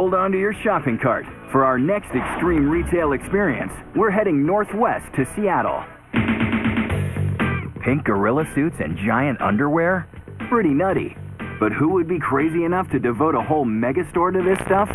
hold on to your shopping cart. For our next extreme retail experience, we're heading northwest to Seattle. Pink gorilla suits and giant underwear? Pretty nutty. But who would be crazy enough to devote a whole megastore to this stuff?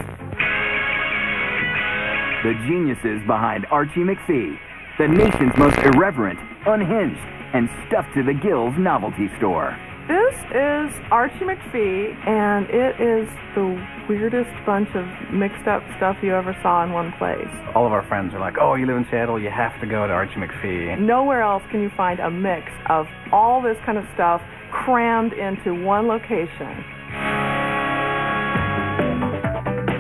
The geniuses behind Archie McPhee, the nation's most irreverent, unhinged, and stuffed to the gills novelty store. This is Archie McPhee, and it is the weirdest bunch of mixed up stuff you ever saw in one place. All of our friends are like, oh, you live in Seattle, you have to go to Archie McPhee. Nowhere else can you find a mix of all this kind of stuff crammed into one location.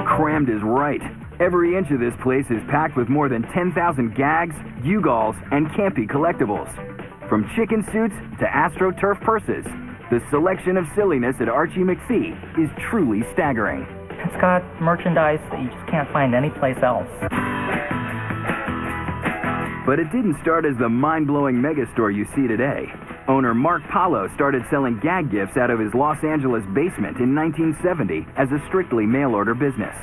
Crammed is right. Every inch of this place is packed with more than 10,000 gags, gewgaws, and campy collectibles. From chicken suits to AstroTurf purses, the selection of silliness at Archie McPhee is truly staggering. It's got merchandise that you just can't find anyplace else. But it didn't start as the mind-blowing megastore you see today. Owner Mark Paulo started selling gag gifts out of his Los Angeles basement in 1970 as a strictly mail-order business.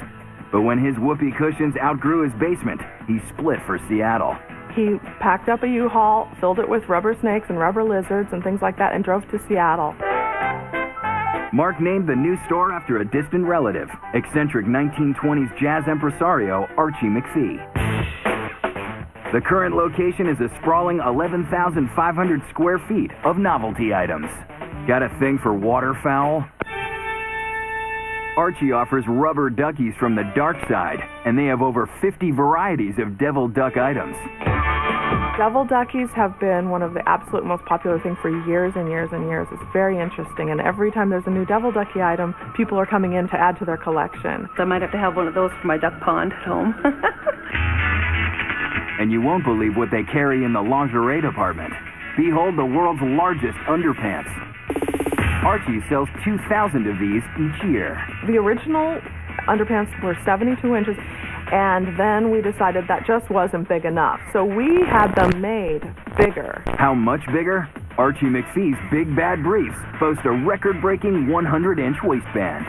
But when his whoopee cushions outgrew his basement, he split for Seattle. He packed up a U-Haul, filled it with rubber snakes and rubber lizards and things like that, and drove to Seattle. Mark named the new store after a distant relative, eccentric 1920s jazz impresario Archie McPhee. The current location is a sprawling 11,500 square feet of novelty items. Got a thing for waterfowl? Archie offers rubber duckies from the dark side, and they have over 50 varieties of devil duck items. Devil duckies have been one of the absolute most popular things for years and years and years. It's very interesting, and every time there's a new devil ducky item, people are coming in to add to their collection. So I might have to have one of those for my duck pond at home. And you won't believe what they carry in the lingerie department. Behold the world's largest underpants. Archie sells 2,000 of these each year. The original underpants were 72 inches, and then we decided that just wasn't big enough. So we had them made bigger. How much bigger? Archie McPhee's Big Bad Briefs boast a record-breaking 100-inch waistband.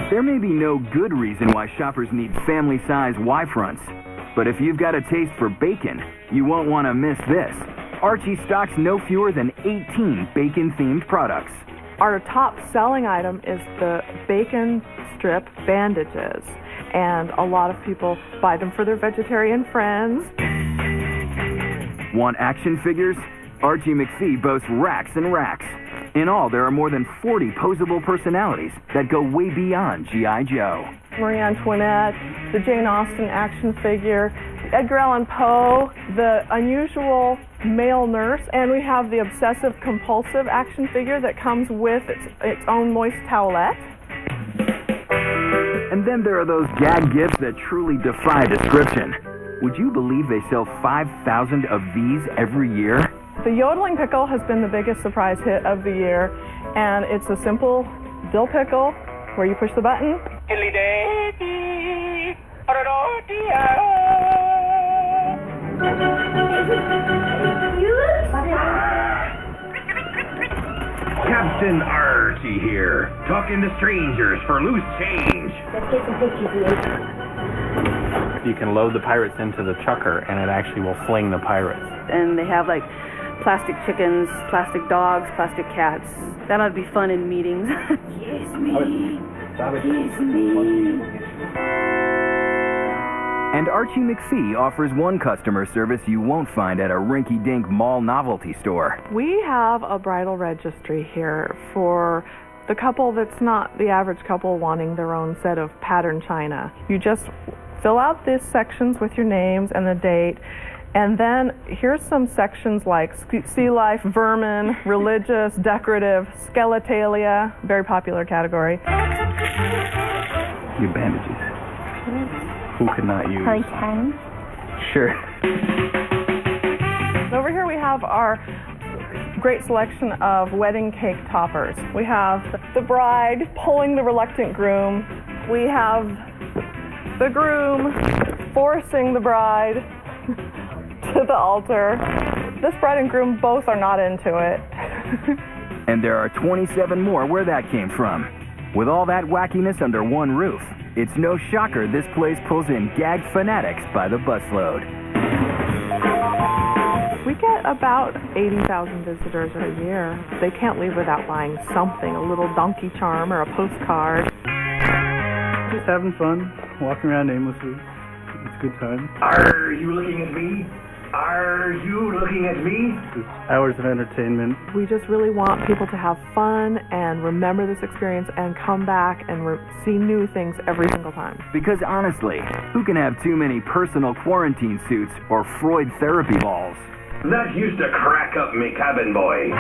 There may be no good reason why shoppers need family-size Y-fronts, but if you've got a taste for bacon, you won't want to miss this. Archie stocks no fewer than 18 bacon-themed products. Our top selling item is the bacon strip bandages, and a lot of people buy them for their vegetarian friends. Want action figures? Archie McPhee boasts racks and racks. In all, there are more than 40 posable personalities that go way beyond G.I. Joe. Marie Antoinette, the Jane Austen action figure, Edgar Allan Poe, the unusual male nurse, and we have the obsessive-compulsive action figure that comes with its own moist towelette. And then there are those gag gifts that truly defy description. Would you believe they sell 5,000 of these every year? The yodeling pickle has been the biggest surprise hit of the year, and it's a simple dill pickle where you push the button. Captain Archie here, talking to strangers for loose change. Let's get some pictures. You can load the pirates into the chucker, and it actually will fling the pirates. And they have like plastic chickens, plastic dogs, plastic cats. That ought to be fun in meetings. Kiss me. Kiss me. And Archie McPhee offers one customer service you won't find at a rinky-dink mall novelty store. We have a bridal registry here for the couple that's not the average couple wanting their own set of pattern china. You just fill out these sections with your names and the date, and then here's some sections like sea life, vermin, religious, decorative, skeletalia, very popular category. Your bandages. Who could not use? Like 10? Sure. Over here we have our great selection of wedding cake toppers. We have the bride pulling the reluctant groom. We have the groom forcing the bride to the altar. This bride and groom both are not into it. And there are 27 more where that came from. With all that wackiness under one roof, it's no shocker this place pulls in gag fanatics by the busload. We get about 80,000 visitors a year. They can't leave without buying something, a little donkey charm or a postcard. Just having fun, walking around aimlessly. It's a good time. Are you looking at me? Are you looking at me? It's hours of entertainment. We just really want people to have fun and remember this experience and come back and see new things every single time. Because honestly, who can have too many personal quarantine suits or Freud therapy balls? That used to crack up me cabin boy.